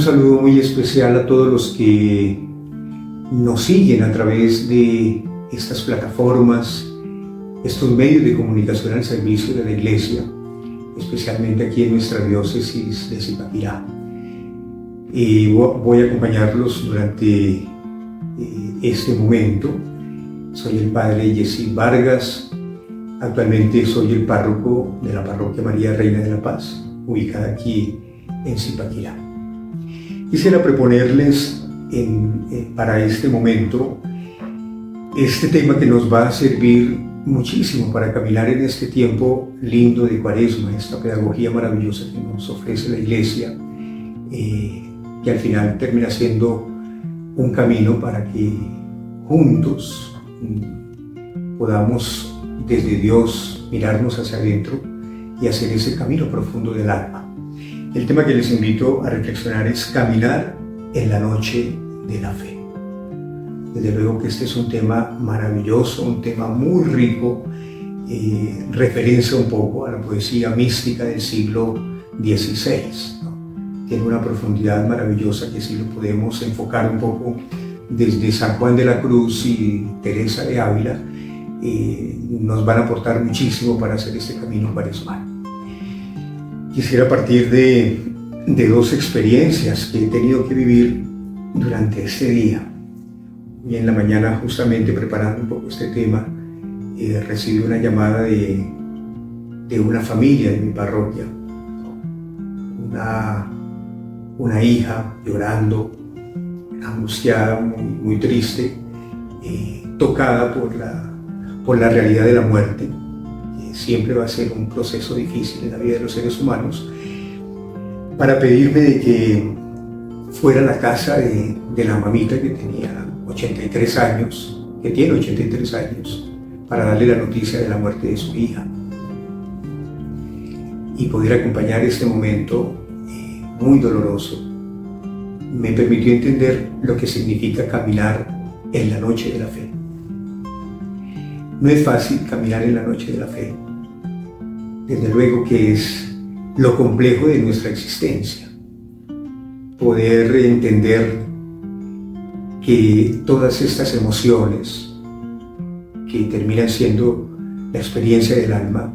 saludo muy especial a todos los que nos siguen a través de estas plataformas, estos medios de comunicación al servicio de la Iglesia, especialmente aquí en nuestra diócesis de Zipaquirá. Y voy a acompañarlos durante este momento. Soy el padre Yesir Vargas. Actualmente soy el párroco de la parroquia María Reina de la Paz, ubicada aquí en Zipaquirá. Quisiera proponerles para este momento este tema que nos va a servir muchísimo para caminar en este tiempo lindo de Cuaresma, esta pedagogía maravillosa que nos ofrece la Iglesia, que al final termina siendo un camino para que juntos podamos desde Dios mirarnos hacia adentro y hacer ese camino profundo del alma. El tema que les invito a reflexionar es caminar en la noche de la fe. Desde luego que este es un tema maravilloso, un tema muy rico, referencia un poco a la poesía mística del siglo XVI, ¿no? Tiene una profundidad maravillosa que si lo podemos enfocar un poco desde San Juan de la Cruz y Teresa de Ávila, nos van a aportar muchísimo para hacer este camino cuaresmal. Quisiera partir de dos experiencias que he tenido que vivir durante este día. Hoy en la mañana, justamente preparando un poco este tema, recibí una llamada de una familia de mi parroquia, una hija llorando, angustiada, muy triste, tocada por la realidad de la muerte. Siempre va a ser un proceso difícil en la vida de los seres humanos, para pedirme de que fuera a la casa de la mamita que tenía 83 años, que tiene 83 años, para darle la noticia de la muerte de su hija y poder acompañar este momento muy doloroso. Me permitió entender lo que significa caminar en la noche de la fe. No es fácil caminar en la noche de la fe. Desde luego que es lo complejo de nuestra existencia. Poder entender que todas estas emociones que terminan siendo la experiencia del alma,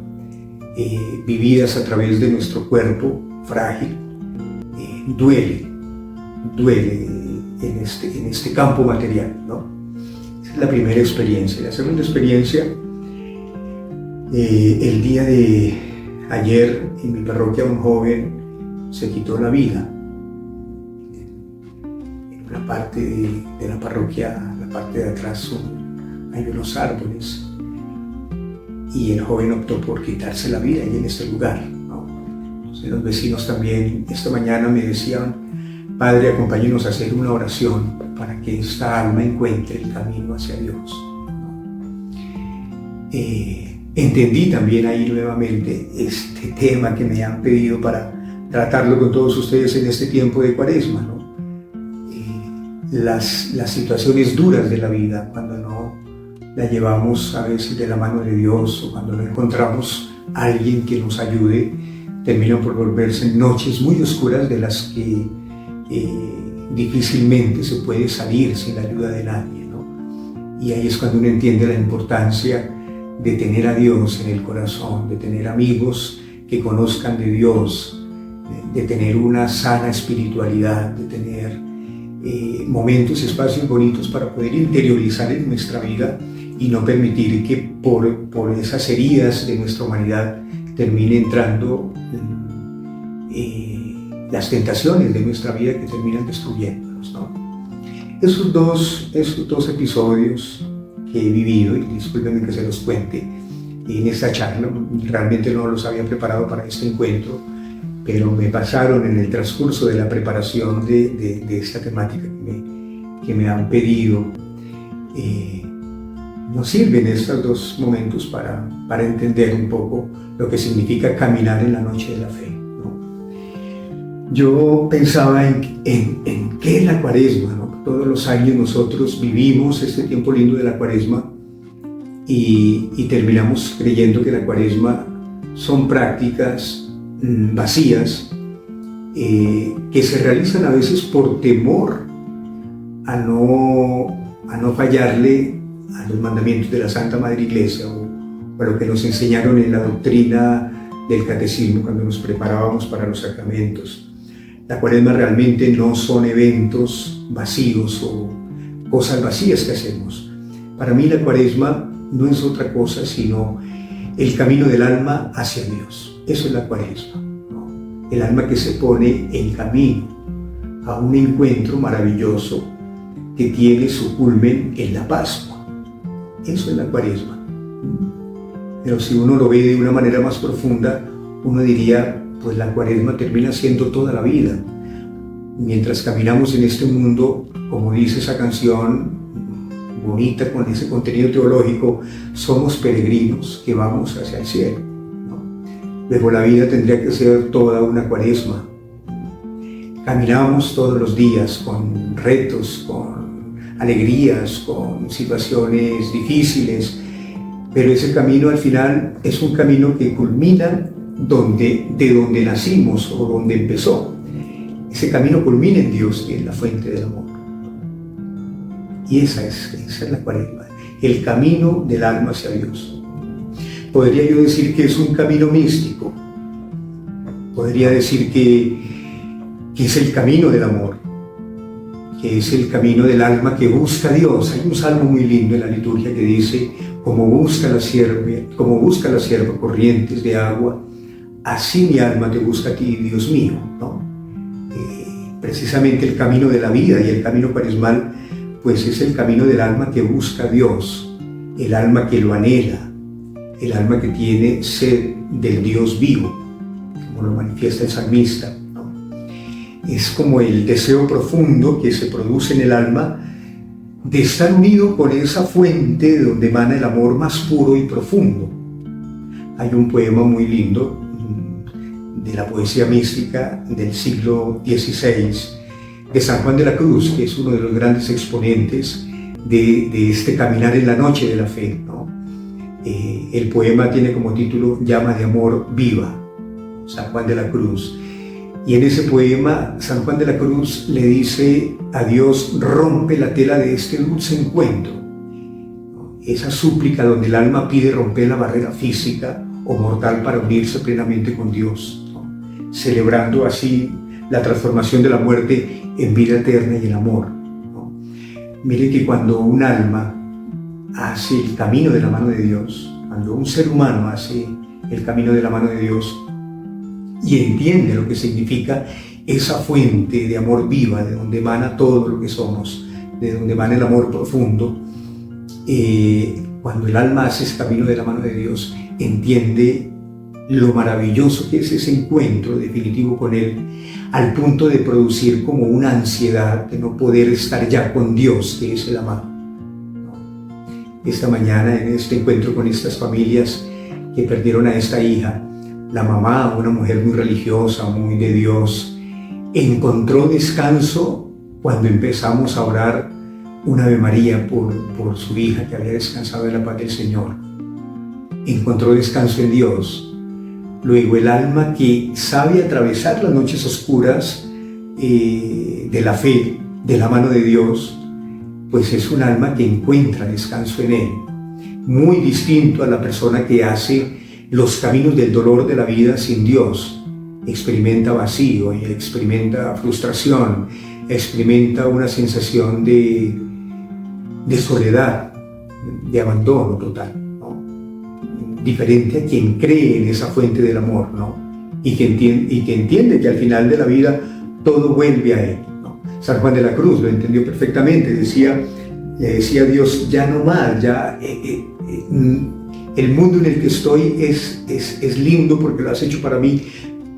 vividas a través de nuestro cuerpo frágil, duele en este campo material, ¿no? Esa es la primera experiencia. La segunda experiencia, el día de ayer en mi parroquia un joven se quitó la vida. En una parte de la parroquia, la parte de atrás, hay unos árboles y el joven optó por quitarse la vida ahí en este lugar, ¿no? Entonces los vecinos también esta mañana me decían: Padre, acompáñenos a hacer una oración para que esta alma encuentre el camino hacia Dios. Entendí también ahí nuevamente este tema que me han pedido para tratarlo con todos ustedes en este tiempo de Cuaresma, ¿no? Las situaciones duras de la vida, cuando no la llevamos a veces de la mano de Dios, o cuando no encontramos a alguien que nos ayude, terminan por volverse noches muy oscuras de las que difícilmente se puede salir sin la ayuda de nadie, ¿no? Y ahí es cuando uno entiende la importancia de tener a Dios en el corazón, de tener amigos que conozcan de Dios, de tener una sana espiritualidad, de tener momentos y espacios bonitos para poder interiorizar en nuestra vida y no permitir que por esas heridas de nuestra humanidad termine entrando las tentaciones de nuestra vida que terminan destruyéndonos, ¿no? Esos dos episodios que he vivido, y discúlpenme que se los cuente en esta charla, realmente no los había preparado para este encuentro, pero me pasaron en el transcurso de la preparación de esta temática que me han pedido. Nos sirven estos dos momentos para entender un poco lo que significa caminar en la noche de la fe, ¿no? Yo pensaba en qué es la Cuaresma, ¿no? Todos los años nosotros vivimos este tiempo lindo de la Cuaresma y terminamos creyendo que la Cuaresma son prácticas vacías que se realizan a veces por temor a no fallarle a los mandamientos de la Santa Madre Iglesia o a lo que nos enseñaron en la doctrina del catecismo cuando nos preparábamos para los sacramentos. La Cuaresma realmente no son eventos vacíos o cosas vacías que hacemos. Para mí la Cuaresma no es otra cosa sino el camino del alma hacia Dios. Eso es la Cuaresma, ¿no? El alma que se pone en camino a un encuentro maravilloso que tiene su culmen en la Pascua. Eso es la Cuaresma. Pero si uno lo ve de una manera más profunda, uno diría, pues la Cuaresma termina siendo toda la vida. Mientras caminamos en este mundo, como dice esa canción bonita con ese contenido teológico, somos peregrinos que vamos hacia el cielo, ¿no? Luego la vida tendría que ser toda una Cuaresma. Caminamos todos los días con retos, con alegrías, con situaciones difíciles, pero ese camino al final es un camino que culmina de donde nacimos o donde empezó. Ese camino culmina en Dios, que es la fuente del amor. Y esa es la Cuaresma, el camino del alma hacia Dios. Podría yo decir que es un camino místico, podría decir que es el camino del amor, que es el camino del alma que busca a Dios. Hay un salmo muy lindo en la liturgia que dice: como busca la sierva corrientes de agua, así mi alma te busca a ti, Dios mío, ¿no? Precisamente el camino de la vida y el camino cuaresmal, pues es el camino del alma que busca a Dios, el alma que lo anhela, el alma que tiene sed del Dios vivo, como lo manifiesta el salmista, ¿no? Es como el deseo profundo que se produce en el alma de estar unido con esa fuente de donde emana el amor más puro y profundo. Hay un poema muy lindo de la poesía mística del siglo XVI, de San Juan de la Cruz, que es uno de los grandes exponentes de este caminar en la noche de la fe, ¿no? El poema tiene como título Llama de amor viva, San Juan de la Cruz. Y en ese poema, San Juan de la Cruz le dice a Dios: rompe la tela de este dulce encuentro. Esa súplica donde el alma pide romper la barrera física o mortal para unirse plenamente con Dios, ¿no? Celebrando así la transformación de la muerte en vida eterna y en amor, ¿no? Mire que cuando un alma hace el camino de la mano de Dios, cuando un ser humano hace el camino de la mano de Dios y entiende lo que significa esa fuente de amor viva, de donde emana todo lo que somos, de donde emana el amor profundo, cuando el alma hace ese camino de la mano de Dios, entiende lo maravilloso que es ese encuentro definitivo con Él, al punto de producir como una ansiedad de no poder estar ya con Dios, que es el amado. Esta mañana, en este encuentro con estas familias que perdieron a esta hija, la mamá, una mujer muy religiosa, muy de Dios, encontró descanso cuando empezamos a orar una Ave María por su hija que había descansado en la paz del Señor. Encontró descanso en Dios. Luego el alma que sabe atravesar las noches oscuras de la fe, de la mano de Dios, pues es un alma que encuentra descanso en Él. Muy distinto a la persona que hace los caminos del dolor de la vida sin Dios. Experimenta vacío, experimenta frustración, experimenta una sensación de soledad, de abandono total, ¿no? Diferente a quien cree en esa fuente del amor, ¿no? Y que entiende que al final de la vida todo vuelve a Él, ¿no? San Juan de la Cruz lo entendió perfectamente. Le decía a Dios: ya no más, ya el mundo en el que estoy es lindo porque lo has hecho para mí,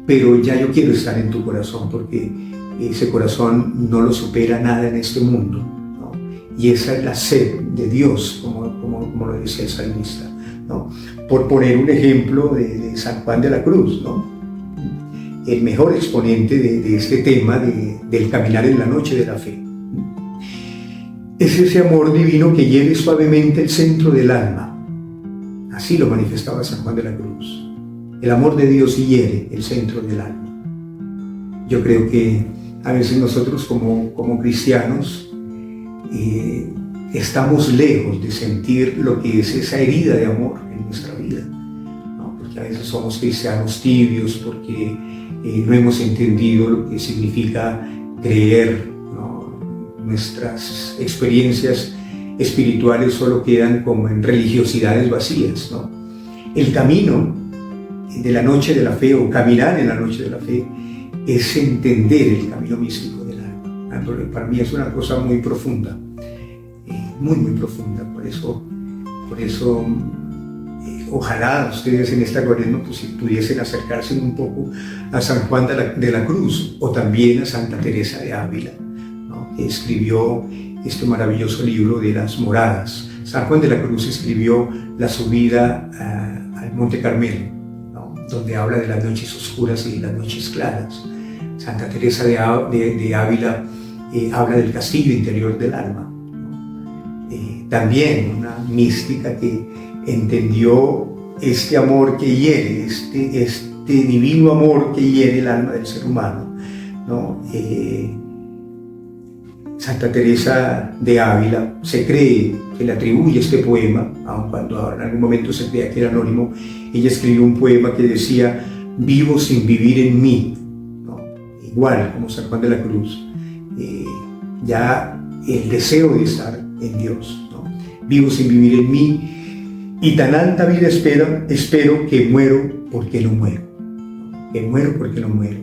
pero ya yo quiero estar en tu corazón, porque ese corazón no lo supera nada en este mundo, ¿no? Y esa es la sed de Dios, como lo decía el salmista, ¿no? Por poner un ejemplo de San Juan de la Cruz, ¿no? El mejor exponente de este tema del caminar en la noche de la fe. Es ese amor divino que hiere suavemente el centro del alma. Así lo manifestaba San Juan de la Cruz. El amor de Dios hiere el centro del alma. Yo creo que a veces nosotros como cristianos estamos lejos de sentir lo que es esa herida de amor en nuestra vida, ¿no? Porque a veces somos cristianos tibios, porque no hemos entendido lo que significa creer, ¿no? Nuestras experiencias espirituales solo quedan como en religiosidades vacías, ¿no? El camino de la noche de la fe, o caminar en la noche de la fe, es entender el camino místico del alma. Para mí es una cosa muy profunda, muy profunda. Por eso ojalá ustedes en esta cuaresma pues, pudiesen acercarse un poco a San Juan de la Cruz, o también a Santa Teresa de Ávila, ¿no? Que escribió este maravilloso libro de las moradas. San Juan de la Cruz escribió la subida al Monte Carmelo, ¿no? Donde habla de las noches oscuras y de las noches claras. Santa Teresa de Ávila habla del castillo interior del alma, ¿no? También una mística que entendió este amor que hiere, este divino amor que hiere el alma del ser humano, ¿no? Santa Teresa de Ávila se cree que le atribuye este poema, aun cuando en algún momento se creía que era anónimo. Ella escribió un poema que decía: vivo sin vivir en mí, ¿no? Igual como San Juan de la Cruz, ya el deseo de estar en Dios, ¿no? Vivo sin vivir en mí, y tan alta vida espero que muero porque no muero, que muero porque no muero.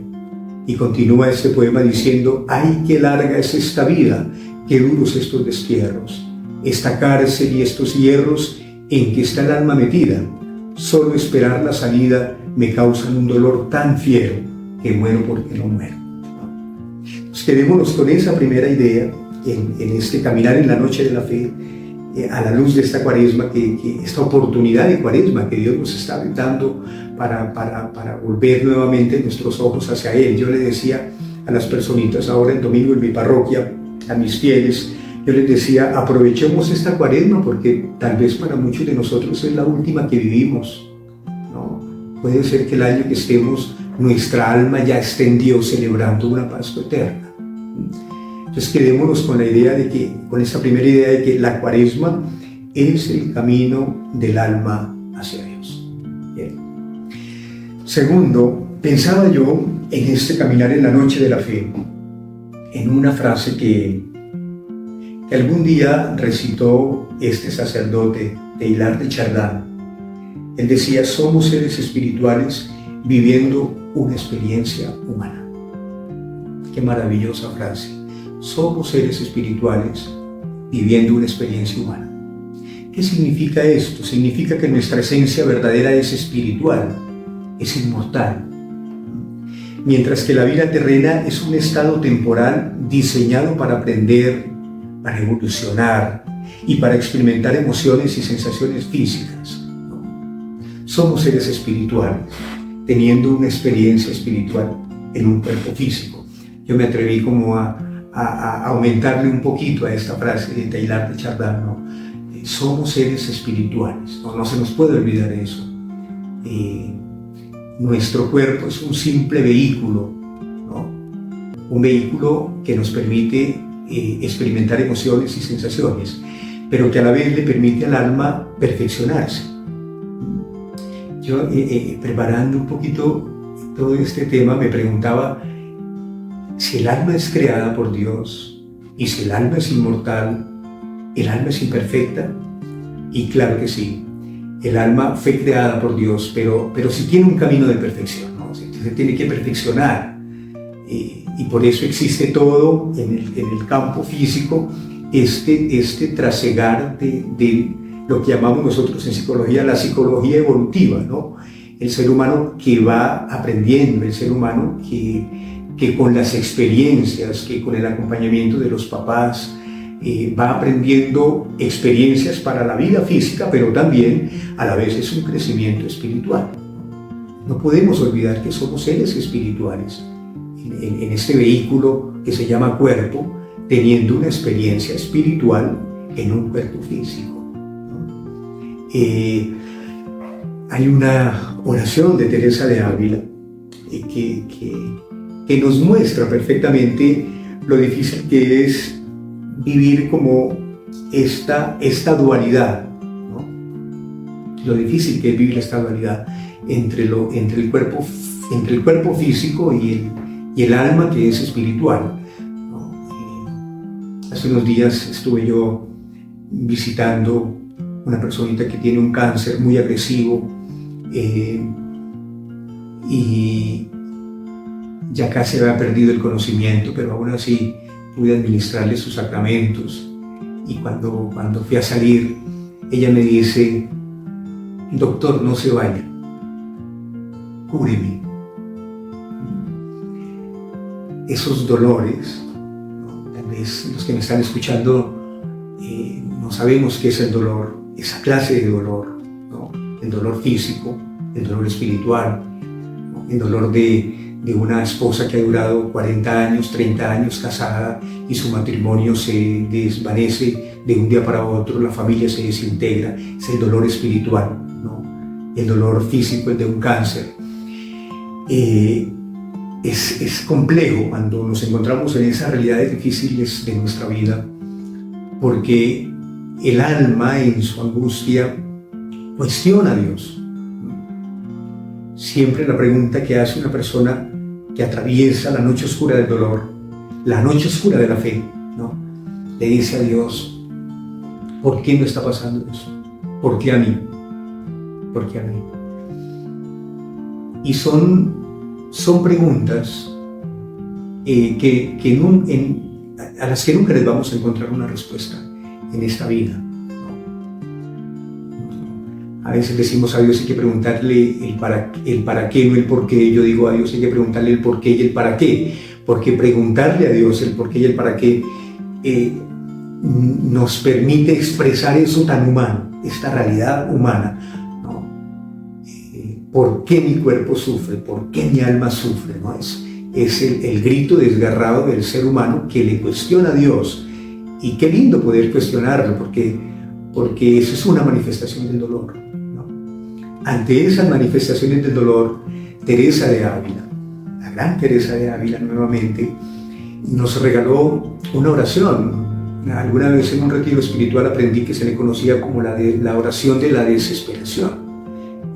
Y continúa este poema diciendo: ay, qué larga es esta vida, qué duros estos destierros, esta cárcel y estos hierros en que está el alma metida. Solo esperar la salida me causan un dolor tan fiero que muero porque no muero. Pues quedémonos con esa primera idea en este caminar en la noche de la fe, a la luz de esta cuaresma, esta oportunidad de cuaresma que Dios nos está dando para volver nuevamente nuestros ojos hacia Él. Yo le decía a las personitas ahora el domingo en mi parroquia, a mis fieles, yo les decía: aprovechemos esta cuaresma porque tal vez para muchos de nosotros es la última que vivimos, ¿no? Puede ser que el año que estemos, nuestra alma ya esté en Dios celebrando una Pascua eterna. Entonces quedémonos con la idea de que, con esta primera idea de que la cuaresma es el camino del alma hacia Dios. Bien. Segundo, pensaba yo en este caminar en la noche de la fe, en una frase que algún día recitó este sacerdote Teilhard de Chardin. Él decía: somos seres espirituales viviendo una experiencia humana. Qué maravillosa frase. Somos seres espirituales viviendo una experiencia humana. ¿Qué significa esto? Significa que nuestra esencia verdadera es espiritual, es inmortal. Mientras que la vida terrena es un estado temporal diseñado para aprender, para evolucionar y para experimentar emociones y sensaciones físicas. Somos seres espirituales, teniendo una experiencia espiritual en un cuerpo físico. Yo me atreví como a aumentarle un poquito a esta frase de Teilhard de Chardin, ¿no? Somos seres espirituales, no se nos puede olvidar eso. Nuestro cuerpo es un simple vehículo, ¿no? Un vehículo que nos permite experimentar emociones y sensaciones, pero que a la vez le permite al alma perfeccionarse. Yo, preparando un poquito todo este tema, me preguntaba: si el alma es creada por Dios y si el alma es inmortal, ¿el alma es imperfecta? Y claro que sí, el alma fue creada por Dios, pero sí tiene un camino de perfección, ¿no? Se tiene que perfeccionar, y por eso existe todo en el campo físico, este trasegar de lo que llamamos nosotros en psicología la psicología evolutiva, ¿no? El ser humano que va aprendiendo, el ser humano que con las experiencias, que con el acompañamiento de los papás, va aprendiendo experiencias para la vida física, pero también a la vez es un crecimiento espiritual. No podemos olvidar que somos seres espirituales en este vehículo que se llama cuerpo, teniendo una experiencia espiritual en un cuerpo físico, ¿no? Hay una oración de Teresa de Ávila que que nos muestra perfectamente lo difícil que es vivir como esta dualidad, ¿no? Lo difícil que es vivir esta dualidad entre el cuerpo físico y el alma, que es espiritual, ¿no? Hace unos días estuve yo visitando una personita que tiene un cáncer muy agresivo, y ya casi había perdido el conocimiento, pero aún así pude administrarle sus sacramentos. Y cuando fui a salir, ella me dice: doctor, no se vaya, cúreme. Esos dolores, ¿no? Tal vez los que me están escuchando no sabemos qué es el dolor, esa clase de dolor, ¿no? El dolor físico, el dolor espiritual, ¿no? El dolor de una esposa que ha durado 40 años, 30 años casada y su matrimonio se desvanece de un día para otro, la familia se desintegra. Es el dolor espiritual, ¿no? El dolor físico, el de un cáncer. Es complejo cuando nos encontramos en esas realidades difíciles de nuestra vida, porque el alma en su angustia cuestiona a Dios. Siempre la pregunta que hace una persona que atraviesa la noche oscura del dolor, la noche oscura de la fe, ¿no? Le dice a Dios: ¿por qué me está pasando eso? ¿Por qué a mí? ¿Por qué a mí? Y son preguntas a las que nunca les vamos a encontrar una respuesta en esta vida, ¿no? A veces decimos: a Dios hay que preguntarle el para qué, no el por qué. Yo digo: a Dios hay que preguntarle el por qué y el para qué, porque preguntarle a Dios el por qué y el para qué nos permite expresar eso tan humano, esta realidad humana, ¿no? ¿Por qué mi cuerpo sufre? ¿Por qué mi alma sufre? ¿No? Es el grito desgarrado del ser humano que le cuestiona a Dios. Y qué lindo poder cuestionarlo, porque eso es una manifestación del dolor, ¿no? Ante esas manifestaciones del dolor, Teresa de Ávila, la gran Teresa de Ávila, nuevamente nos regaló una oración. Alguna vez en un retiro espiritual aprendí que se le conocía como la oración de la desesperación.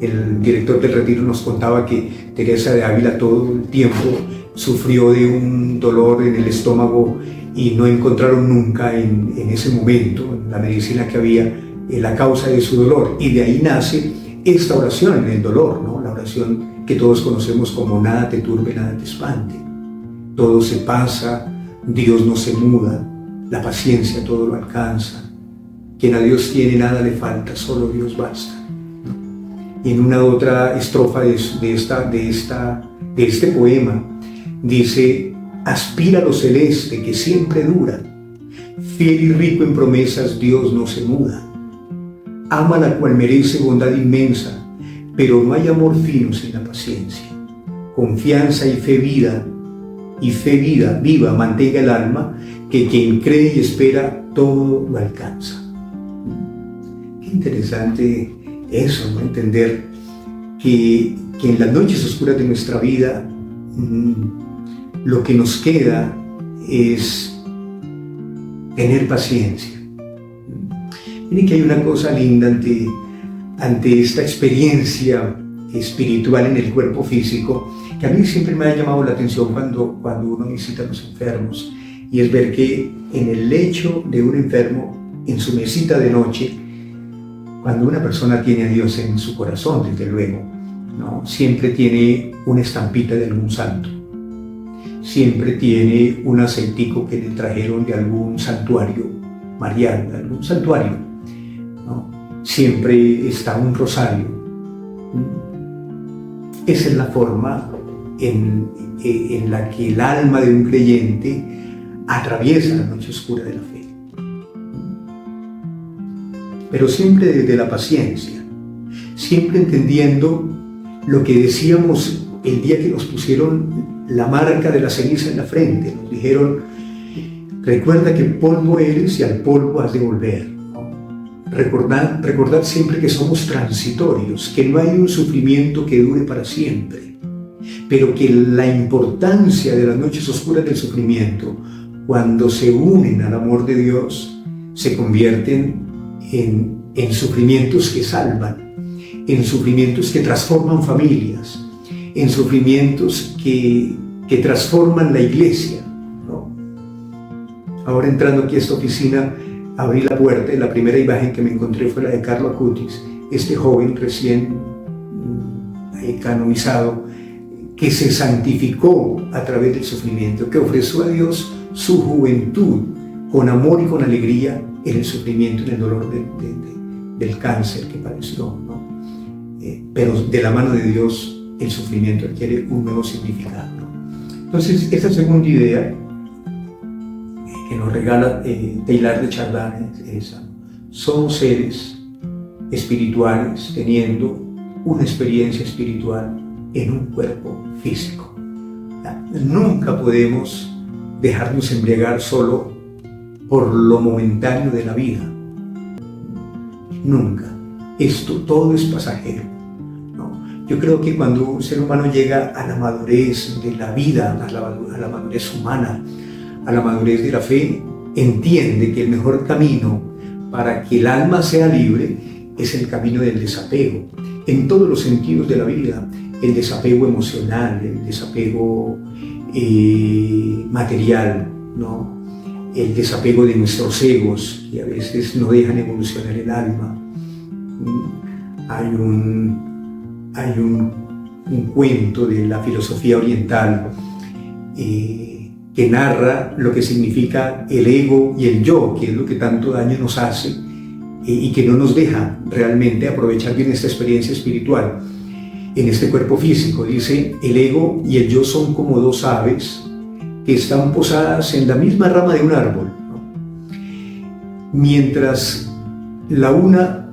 El director del retiro nos contaba que Teresa de Ávila todo el tiempo sufrió de un dolor en el estómago y no encontraron nunca en ese momento, en la medicina que había, la causa de su dolor. Y de ahí nace esta oración en el dolor, ¿no? La oración que todos conocemos como: nada te turbe, nada te espante. Todo se pasa, Dios no se muda, la paciencia todo lo alcanza. Quien a Dios tiene nada le falta, solo Dios basta. Y en una otra estrofa de este poema dice: aspira a lo celeste que siempre dura, fiel y rico en promesas Dios no se muda. Ama la cual merece bondad inmensa, pero no hay amor fino sin la paciencia. Confianza y fe vida viva mantenga el alma, que quien cree y espera todo lo alcanza. Qué interesante eso, ¿no? Entender que en las noches oscuras de nuestra vida lo que nos queda es tener paciencia. Miren que hay una cosa linda ante esta experiencia espiritual en el cuerpo físico, que a mí siempre me ha llamado la atención cuando uno visita a los enfermos, y es ver que en el lecho de un enfermo, en su mesita de noche, cuando una persona tiene a Dios en su corazón, desde luego, ¿no? Siempre tiene una estampita de algún santo, siempre tiene un aceitico que le trajeron de algún santuario mariano, de algún santuario, ¿no? Siempre está un rosario. Esa es la forma en la que el alma de un creyente atraviesa la noche oscura de la fe. Pero siempre desde la paciencia, siempre entendiendo lo que decíamos el día que nos pusieron la marca de la ceniza en la frente. Nos dijeron: recuerda que polvo eres y al polvo has de volver, ¿no? Recordad siempre que somos transitorios, que no hay un sufrimiento que dure para siempre, pero que la importancia de las noches oscuras del sufrimiento, cuando se unen al amor de Dios, se convierten en sufrimientos que salvan, en sufrimientos que transforman familias, en sufrimientos que transforman la iglesia, ¿no? Ahora, entrando aquí a esta oficina, abrí la puerta y la primera imagen que me encontré fue la de Carlo Acutis, este joven recién canonizado, que se santificó a través del sufrimiento, que ofreció a Dios su juventud con amor y con alegría en el sufrimiento, en el dolor del cáncer que padeció, ¿no? Pero de la mano de Dios el sufrimiento adquiere un nuevo significado, ¿no? Entonces, esta segunda idea que nos regala Teilhard de Chardin es esa: somos seres espirituales teniendo una experiencia espiritual en un cuerpo físico. Nunca podemos dejarnos embriagar solo por lo momentáneo de la vida. Nunca. Esto todo es pasajero, ¿no? Yo creo que cuando un ser humano llega a la madurez de la vida, a la madurez humana, a la madurez de la fe, entiende que el mejor camino para que el alma sea libre es el camino del desapego, en todos los sentidos de la vida: el desapego emocional, el desapego material, ¿no? El desapego de nuestros egos, que a veces no dejan evolucionar el alma. Hay un cuento de la filosofía oriental que narra lo que significa el ego y el yo, que es lo que tanto daño nos hace y que no nos deja realmente aprovechar bien esta experiencia espiritual en este cuerpo físico. Dice: el ego y el yo son como dos aves que están posadas en la misma rama de un árbol, ¿no? Mientras la una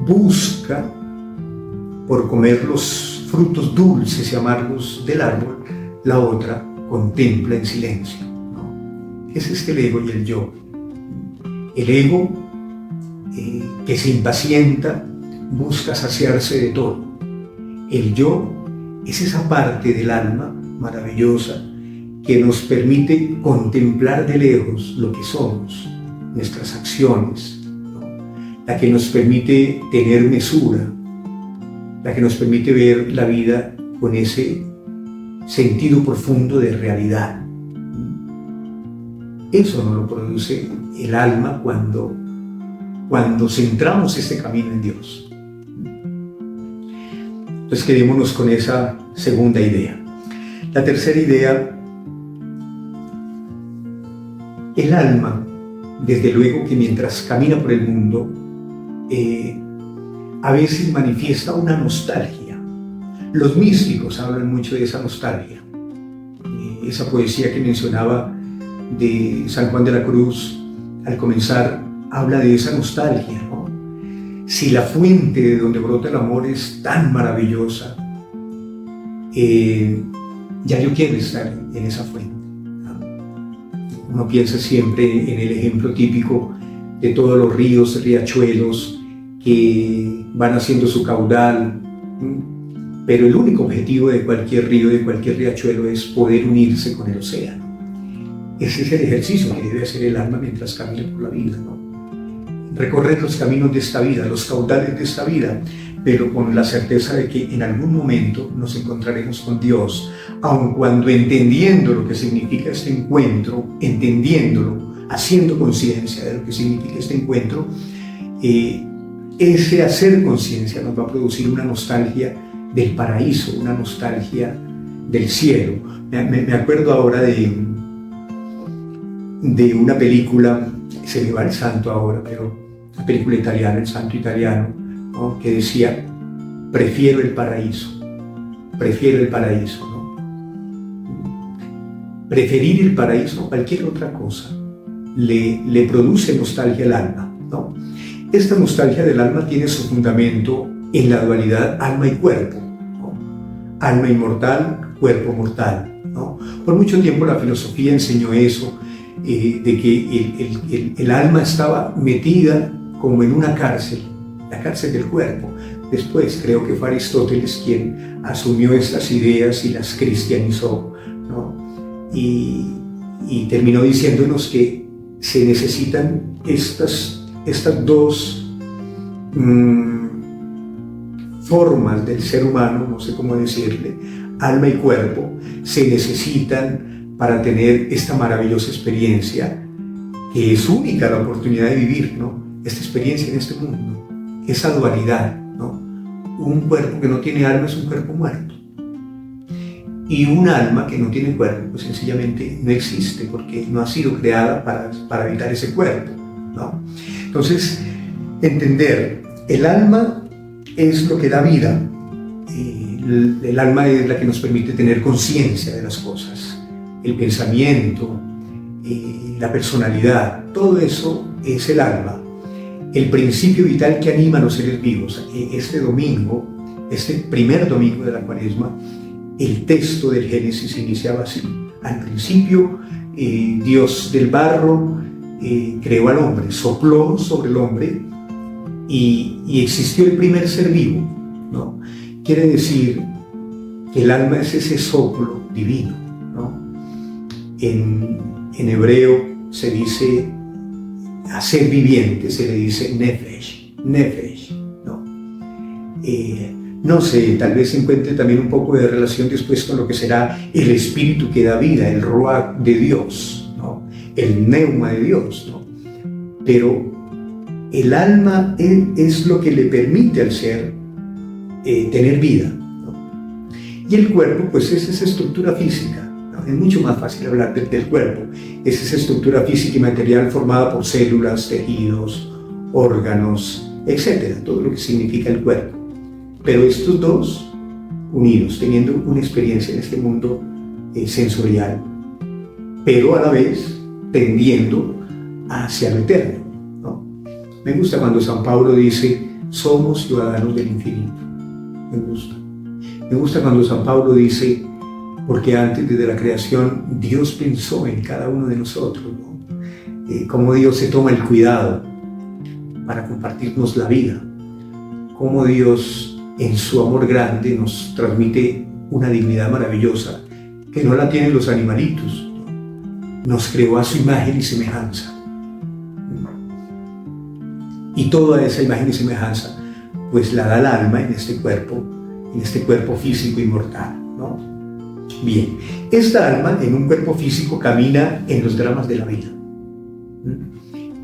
busca por comer los frutos dulces y amargos del árbol, la otra contempla en silencio, ¿no? Es el ego y el yo. El ego, que se impacienta, busca saciarse de todo. El yo es esa parte del alma maravillosa que nos permite contemplar de lejos lo que somos, nuestras acciones, ¿no? La que nos permite tener mesura, la que nos permite ver la vida con ese sentido profundo de realidad. Eso no lo produce el alma cuando centramos este camino en Dios. Entonces, quedémonos con esa segunda idea. La tercera idea: el alma, desde luego que mientras camina por el mundo, a veces manifiesta una nostalgia. Los místicos hablan mucho de esa nostalgia. Esa poesía que mencionaba de San Juan de la Cruz al comenzar habla de esa nostalgia, ¿no? Si la fuente de donde brota el amor es tan maravillosa, ya yo quiero estar en esa fuente, ¿no? Uno piensa siempre en el ejemplo típico de todos los ríos, riachuelos que van haciendo su caudal, pero el único objetivo de cualquier río, de cualquier riachuelo, es poder unirse con el océano. Ese es el ejercicio que debe hacer el alma mientras camina por la vida, ¿no? Recorrer los caminos de esta vida, los caudales de esta vida, pero con la certeza de que en algún momento nos encontraremos con Dios, aun cuando entendiendo lo que significa este encuentro, entendiéndolo, haciendo conciencia de lo que significa este encuentro, ese hacer conciencia nos va a producir una nostalgia del paraíso, una nostalgia del cielo. Me acuerdo ahora de una película, se me va el santo ahora, pero una película italiana, El Santo Italiano, ¿no? Que decía: prefiero el paraíso, ¿no? Preferir el paraíso a cualquier otra cosa le produce nostalgia al alma, ¿no? Esta nostalgia del alma tiene su fundamento en la dualidad alma y cuerpo, ¿no? Alma inmortal, cuerpo mortal, ¿no? Por mucho tiempo la filosofía enseñó eso, de que el alma estaba metida como en una cárcel, la cárcel del cuerpo, después. Creo que fue Aristóteles quien asumió estas ideas y las cristianizó, ¿no? Y terminó diciéndonos que se necesitan estas dos formas del ser humano, no sé cómo decirle, alma y cuerpo, se necesitan para tener esta maravillosa experiencia, que es única la oportunidad de vivir, ¿no? Esta experiencia en este mundo, esa dualidad, ¿no? Un cuerpo que no tiene alma es un cuerpo muerto. Y un alma que no tiene cuerpo, pues sencillamente no existe, porque no ha sido creada para habitar ese cuerpo, ¿no? Entonces, entender, el alma es lo que da vida, el alma es la que nos permite tener conciencia de las cosas, el pensamiento, la personalidad, todo eso es el alma, el principio vital que anima a los seres vivos. Este domingo, este primer domingo de la Cuaresma, el texto del Génesis iniciaba así: al principio Dios del barro creó al hombre, sopló sobre el hombre y existió el primer ser vivo, ¿no? Quiere decir que el alma es ese soplo divino, ¿no? En hebreo se dice a ser viviente, se le dice nefesh, ¿no? No sé, tal vez se encuentre también un poco de relación después con lo que será el espíritu que da vida, el ruach de Dios, ¿no? El neuma de Dios, ¿no? Pero el alma es lo que le permite al ser tener vida, ¿no? Y el cuerpo, pues, es esa estructura física, ¿no? Es mucho más fácil hablar del cuerpo. Es esa estructura física y material formada por células, tejidos, órganos, etcétera, todo lo que significa el cuerpo. Pero estos dos unidos, teniendo una experiencia en este mundo sensorial, pero a la vez tendiendo hacia lo eterno, ¿no? Me gusta cuando San Pablo dice: somos ciudadanos del infinito. Me gusta cuando San Pablo dice: porque antes, desde la creación, Dios pensó en cada uno de nosotros, ¿no? Cómo Dios se toma el cuidado para compartirnos la vida, cómo Dios en su amor grande nos transmite una dignidad maravillosa que no la tienen los animalitos. Nos creó a su imagen y semejanza. Y toda esa imagen y semejanza pues la da el alma en este cuerpo físico y mortal, ¿no? Bien, esta alma en un cuerpo físico camina en los dramas de la vida.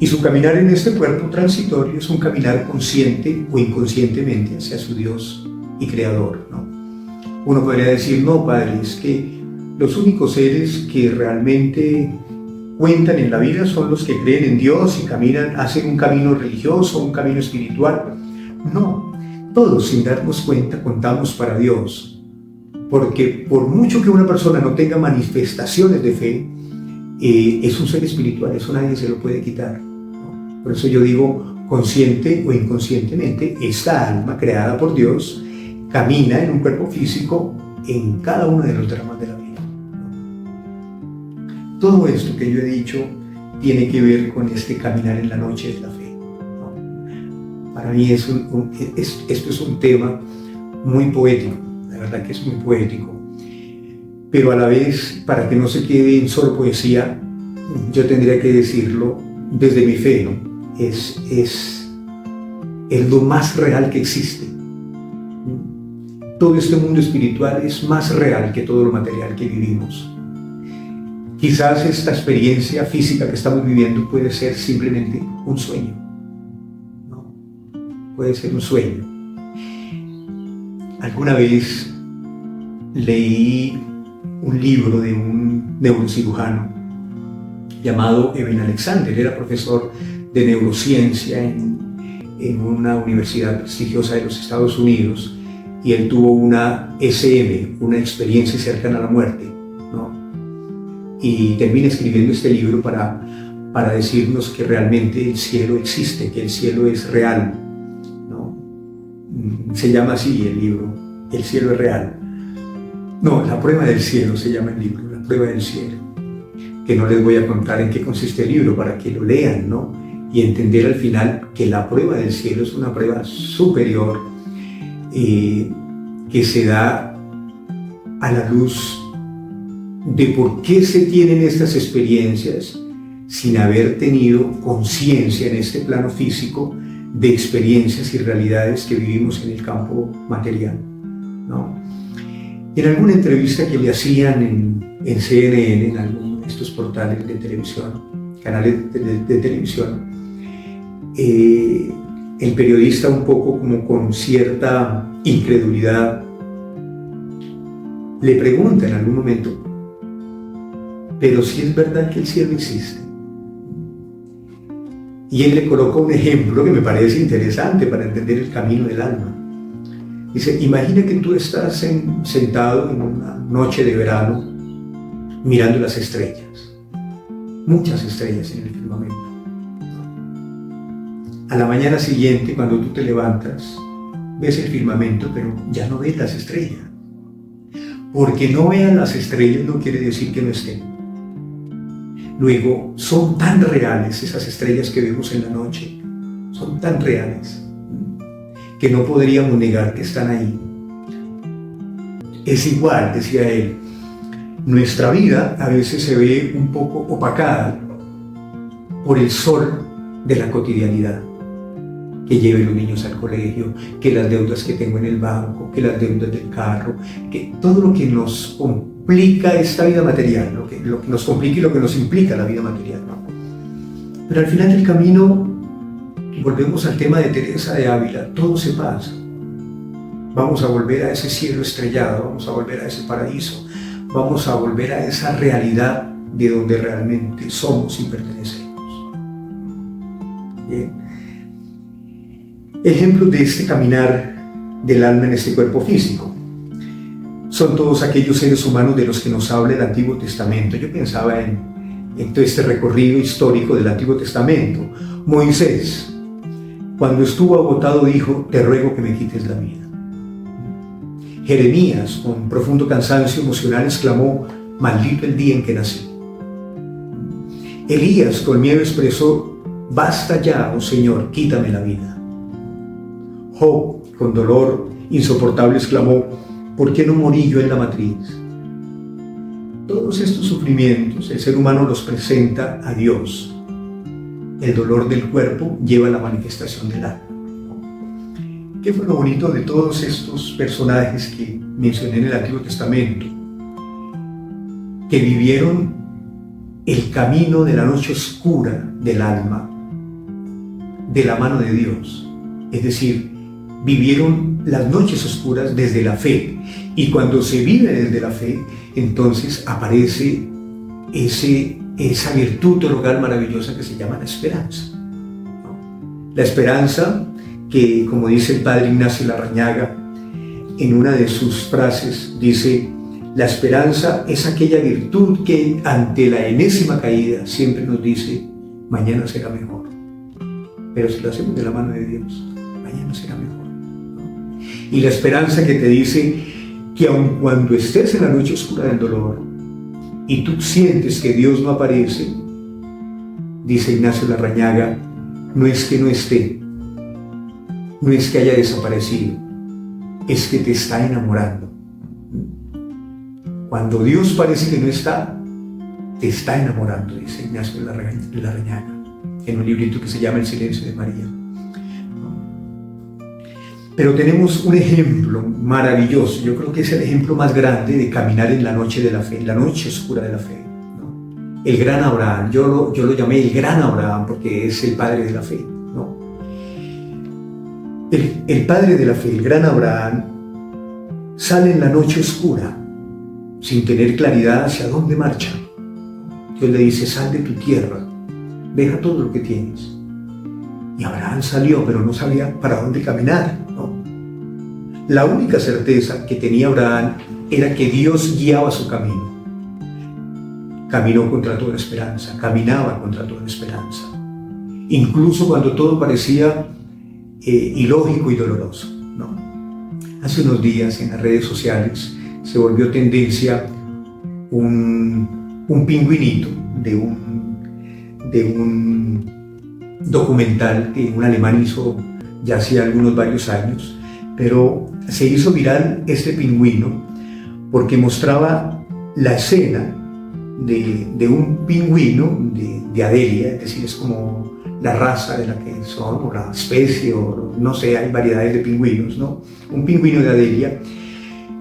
Y su caminar en este cuerpo transitorio es un caminar consciente o inconscientemente hacia su Dios y Creador, ¿no? Uno podría decir: no, Padre, es que los únicos seres que realmente cuentan en la vida son los que creen en Dios y caminan, hacen un camino religioso, un camino espiritual. No, todos, sin darnos cuenta, contamos para Dios, porque por mucho que una persona no tenga manifestaciones de fe, es un ser espiritual, eso nadie se lo puede quitar, ¿no? Por eso yo digo, consciente o inconscientemente, esta alma creada por Dios camina en un cuerpo físico en cada uno de los dramas de la vida, ¿no? Todo esto que yo he dicho tiene que ver con este caminar en la noche de la fe, ¿no? Para mí esto es un tema muy poético, la verdad que es muy poético. Pero a la vez, para que no se quede en solo poesía, yo tendría que decirlo desde mi fe, ¿no? Es lo más real que existe. Todo este mundo espiritual es más real que todo lo material que vivimos. Quizás esta experiencia física que estamos viviendo puede ser simplemente un sueño, ¿no? Puede ser un sueño. Alguna vez leí un libro de un neurocirujano llamado Eben Alexander. Era profesor de neurociencia en una universidad prestigiosa de los Estados Unidos, y él tuvo una SM, una experiencia cercana a la muerte, ¿no? Y termina escribiendo este libro para decirnos que realmente el cielo existe, que el cielo es real, ¿no? Se llama así el libro, El cielo es real. No, La prueba del cielo se llama el libro, La prueba del cielo, que no les voy a contar en qué consiste el libro para que lo lean, ¿no? Y entender al final que la prueba del cielo es una prueba superior que se da a la luz de por qué se tienen estas experiencias sin haber tenido conciencia en este plano físico de experiencias y realidades que vivimos en el campo material, ¿no? En alguna entrevista que le hacían en CNN, en alguno de estos portales de televisión, canales de televisión, el periodista, un poco como con cierta incredulidad, le pregunta en algún momento: pero si es verdad que el cielo existe. Y él le coloca un ejemplo que me parece interesante para entender el camino del alma. Dice: imagina que tú estás sentado en una noche de verano mirando las estrellas, muchas estrellas en el firmamento. A la mañana siguiente, cuando tú te levantas, ves el firmamento, pero ya no ves las estrellas. Porque no vean las estrellas no quiere decir que no estén. Luego, son tan reales esas estrellas que vemos en la noche, son tan reales, que no podríamos negar que están ahí. Es igual, decía él, nuestra vida a veces se ve un poco opacada por el sol de la cotidianidad. Que lleven los niños al colegio, que las deudas que tengo en el banco, que las deudas del carro, que todo lo que nos complica esta vida material, lo que nos complica y lo que nos implica la vida material, ¿no? Pero al final del camino, volvemos al tema de Teresa de Ávila, todo se pasa. Vamos a volver a ese cielo estrellado, vamos a volver a ese paraíso, vamos a volver a esa realidad de donde realmente somos y pertenecemos. Bien. Ejemplos de este caminar del alma en este cuerpo físico son todos aquellos seres humanos de los que nos habla el Antiguo Testamento. Yo pensaba en todo este recorrido histórico del Antiguo Testamento. Moisés, cuando estuvo agotado, dijo: te ruego que me quites la vida. Jeremías, con profundo cansancio emocional, exclamó: maldito el día en que nací. Elías, con miedo, expresó: basta ya, oh Señor, quítame la vida. Job, con dolor insoportable, exclamó: ¿por qué no morí yo en la matriz? Todos estos sufrimientos el ser humano los presenta a Dios. El dolor del cuerpo lleva a la manifestación del alma. ¿Qué fue lo bonito de todos estos personajes que mencioné en el Antiguo Testamento? Que vivieron el camino de la noche oscura del alma de la mano de Dios. Es decir, vivieron las noches oscuras desde la fe, y cuando se vive desde la fe, entonces aparece esa virtud teologal maravillosa que se llama la esperanza, ¿no? La esperanza que, como dice el padre Ignacio Larrañaga, en una de sus frases dice: la esperanza es aquella virtud que ante la enésima caída siempre nos dice: mañana será mejor. Pero si lo hacemos de la mano de Dios, mañana será mejor. Y la esperanza que te dice que aun cuando estés en la noche oscura del dolor y tú sientes que Dios no aparece, dice Ignacio Larrañaga, no es que no esté, no es que haya desaparecido, es que te está enamorando. Cuando Dios parece que no está, te está enamorando, dice Ignacio Larrañaga, en un librito que se llama El silencio de María. Pero tenemos un ejemplo maravilloso, yo creo que es el ejemplo más grande de caminar en la noche de la fe, en la noche oscura de la fe, ¿no? El gran Abraham, yo lo llamé el gran Abraham porque es el padre de la fe, ¿no? El padre de la fe, el gran Abraham, sale en la noche oscura, sin tener claridad hacia dónde marcha. Dios le dice: sal de tu tierra, deja todo lo que tienes. Y Abraham salió, pero no sabía para dónde caminar, ¿no? La única certeza que tenía Abraham era que Dios guiaba su camino. Caminó contra toda esperanza, caminaba contra toda esperanza, incluso cuando todo parecía ilógico y doloroso, ¿no? Hace unos días en las redes sociales se volvió tendencia un pingüinito de un documental que un alemán hizo ya hacía varios años, pero se hizo viral este pingüino porque mostraba la escena de un pingüino de Adelia, es decir, es como la raza de la que son, o la especie, o no sé, hay variedades de pingüinos, ¿no? Un pingüino de Adelia,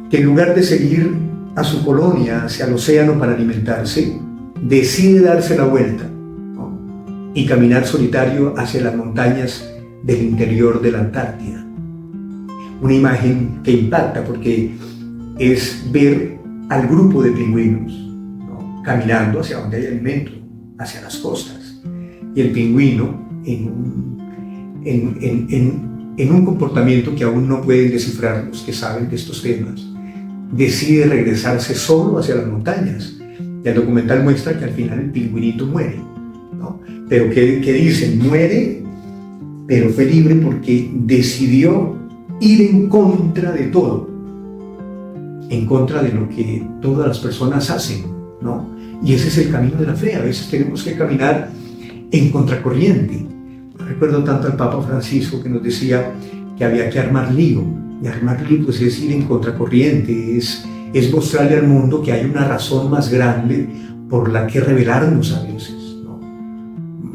que en lugar de seguir a su colonia hacia el océano para alimentarse, decide darse la vuelta, ¿no? Y caminar solitario hacia las montañas del interior de la Antártida. Una imagen que impacta porque es ver al grupo de pingüinos, ¿no? Caminando hacia donde hay alimento, hacia las costas. Y el pingüino, en un comportamiento que aún no pueden descifrar los que saben de estos temas, decide regresarse solo hacia las montañas. Y el documental muestra que al final el pingüinito muere, ¿no? Pero que dicen, muere, pero fue libre porque decidió ir en contra de todo, en contra de lo que todas las personas hacen, ¿no? Y ese es el camino de la fe. A veces tenemos que caminar en contracorriente. Recuerdo tanto al Papa Francisco que nos decía que había que armar lío. Y armar lío pues es ir en contracorriente, es mostrarle al mundo que hay una razón más grande por la que rebelarnos a veces, ¿no?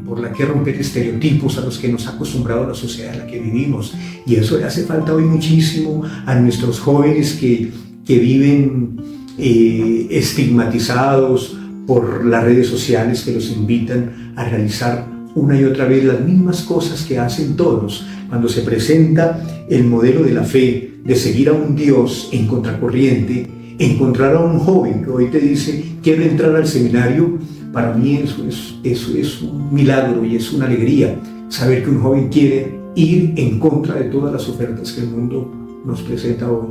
Por la que romper estereotipos a los que nos ha acostumbrado la sociedad en la que vivimos. Y eso le hace falta hoy muchísimo a nuestros jóvenes que viven estigmatizados por las redes sociales, que los invitan a realizar una y otra vez las mismas cosas que hacen todos. Cuando se presenta el modelo de la fe, de seguir a un Dios en contracorriente, encontrar a un joven que hoy te dice, quiero entrar al seminario, para mí eso es un milagro y es una alegría, saber que un joven quiere ir en contra de todas las ofertas que el mundo nos presenta hoy.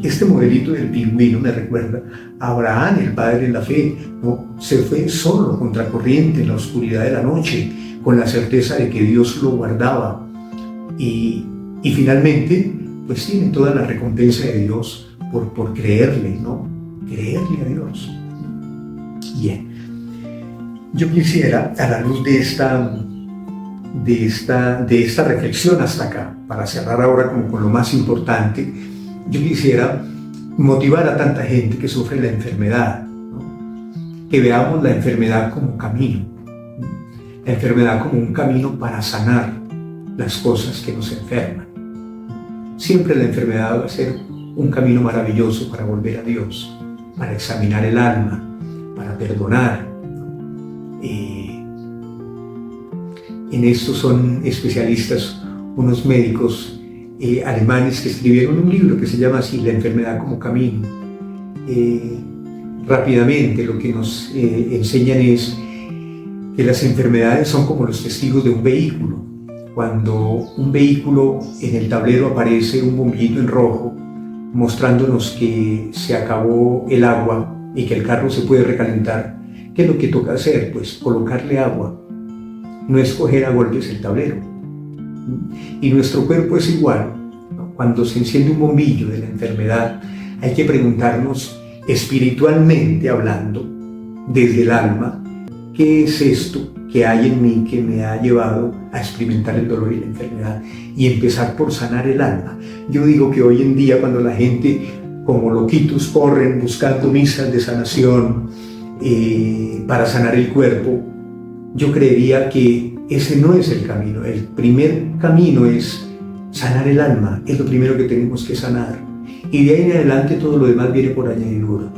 Este modelito del pingüino me recuerda a Abraham, el padre de la fe, ¿no? Se fue solo, contracorriente, en la oscuridad de la noche, con la certeza de que Dios lo guardaba. Y finalmente, pues tiene toda la recompensa de Dios por creerle, ¿no? Creerle a Dios. Bien. Yo quisiera, a la luz de esta reflexión hasta acá, para cerrar ahora con lo más importante, yo quisiera motivar a tanta gente que sufre la enfermedad, ¿no? Que veamos la enfermedad como camino, ¿no? La enfermedad como un camino para sanar las cosas que nos enferman. Siempre la enfermedad va a ser un camino maravilloso para volver a Dios, para examinar el alma, para perdonar, ¿no? En esto son especialistas unos médicos alemanes que escribieron un libro que se llama así, La enfermedad como camino. Rápidamente lo que nos enseñan es que las enfermedades son como los testigos de un vehículo. Cuando un vehículo en el tablero aparece un bombillito en rojo mostrándonos que se acabó el agua y que el carro se puede recalentar, ¿qué es lo que toca hacer? Pues colocarle agua, no escoger a golpes el tablero. Y nuestro cuerpo es igual, ¿no? Cuando se enciende un bombillo de la enfermedad, hay que preguntarnos, espiritualmente hablando, desde el alma, ¿qué es esto que hay en mí que me ha llevado a experimentar el dolor y la enfermedad? Y empezar por sanar el alma. Yo digo que hoy en día, cuando la gente como loquitos corren buscando misas de sanación para sanar el cuerpo, yo creería que ese no es el camino. El primer camino es sanar el alma, es lo primero que tenemos que sanar. Y de ahí en adelante todo lo demás viene por añadidura.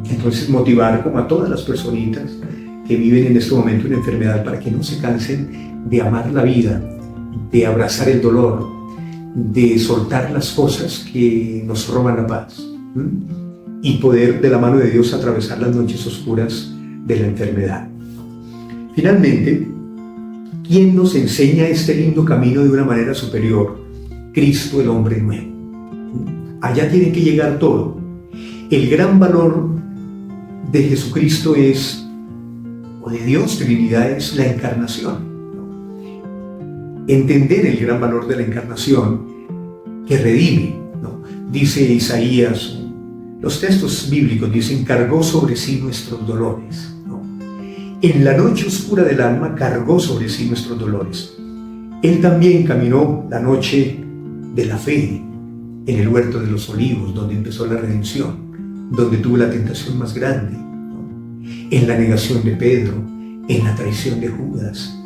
Entonces motivar como a todas las personitas que viven en este momento una enfermedad para que no se cansen de amar la vida, de abrazar el dolor, de soltar las cosas que nos roban la paz, y poder de la mano de Dios atravesar las noches oscuras de la enfermedad. Finalmente, ¿quién nos enseña este lindo camino de una manera superior? Cristo, el hombre nuevo. Allá tiene que llegar todo. El gran valor de Jesucristo o de Dios, Trinidad, es la encarnación. Entender el gran valor de la encarnación que redime, ¿no? Dice Isaías, los textos bíblicos dicen, cargó sobre sí nuestros dolores. En la noche oscura del alma cargó sobre sí nuestros dolores. Él también caminó la noche de la fe en el huerto de los olivos, donde empezó la redención, donde tuvo la tentación más grande, ¿no? En la negación de Pedro, en la traición de Judas,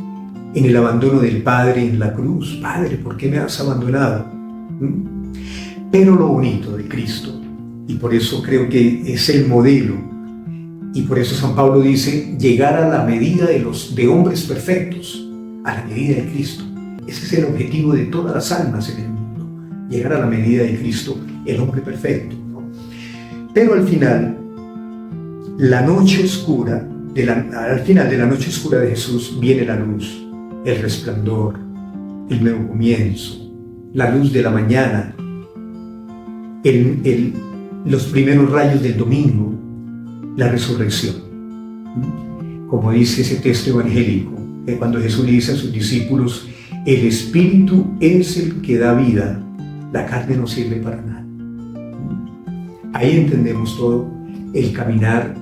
en el abandono del Padre en la cruz. Padre, ¿por qué me has abandonado? Pero lo bonito de Cristo, y por eso creo que es el modelo, y por eso San Pablo dice, llegar a la medida de hombres perfectos, a la medida de Cristo. Ese es el objetivo de todas las almas en el mundo, llegar a la medida de Cristo, el hombre perfecto, ¿no? Pero al final, la noche oscura, al final de la noche oscura de Jesús viene la luz, el resplandor, el nuevo comienzo, la luz de la mañana, los primeros rayos del domingo, la resurrección. Como dice ese texto evangélico, cuando Jesús le dice a sus discípulos, el Espíritu es el que da vida, la carne no sirve para nada. Ahí entendemos todo el caminar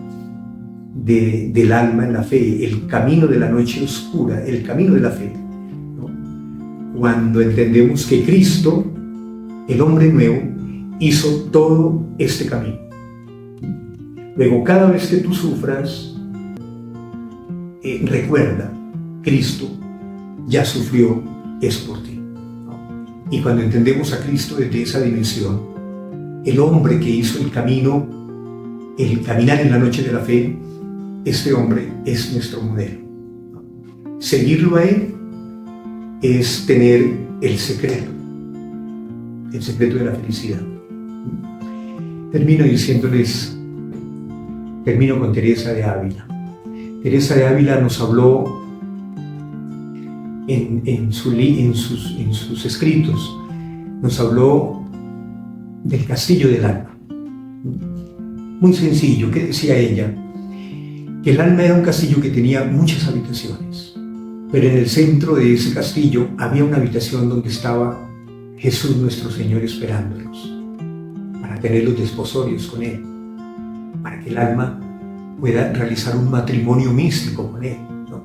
del alma en la fe, el camino de la noche oscura, el camino de la fe, ¿no? Cuando entendemos que Cristo, el hombre nuevo, hizo todo este camino. Luego, cada vez que tú sufras, recuerda, Cristo ya sufrió eso por ti, ¿no? Y cuando entendemos a Cristo desde esa dimensión, el hombre que hizo el camino, el caminar en la noche de la fe, este hombre es nuestro modelo, ¿no? Seguirlo a él es tener el secreto de la felicidad. Termino con Teresa de Ávila. Teresa de Ávila nos habló en sus escritos, nos habló del castillo del alma. Muy sencillo. ¿Qué decía ella? Que el alma era un castillo que tenía muchas habitaciones, pero en el centro de ese castillo había una habitación donde estaba Jesús nuestro Señor esperándonos para tener los desposorios con Él, para que el alma pueda realizar un matrimonio místico con Él, ¿no?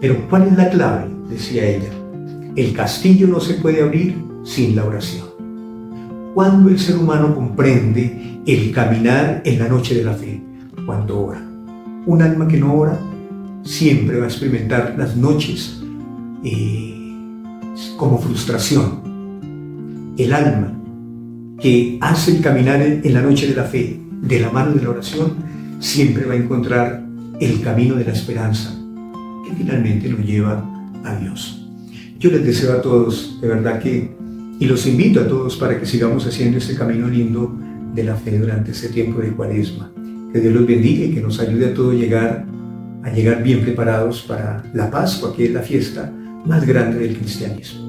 Pero ¿cuál es la clave? Decía ella. El castillo no se puede abrir sin la oración. Cuando el ser humano comprende el caminar en la noche de la fe, cuando ora. Un alma que no ora siempre va a experimentar las noches como frustración. El alma que hace el caminar en la noche de la fe, de la mano de la oración, siempre va a encontrar el camino de la esperanza, que finalmente lo lleva a Dios. Yo les deseo a todos, de verdad y los invito a todos para que sigamos haciendo este camino lindo de la fe durante este tiempo de Cuaresma. Que Dios los bendiga y que nos ayude a todos a llegar bien preparados para la Pascua, que es la fiesta más grande del cristianismo.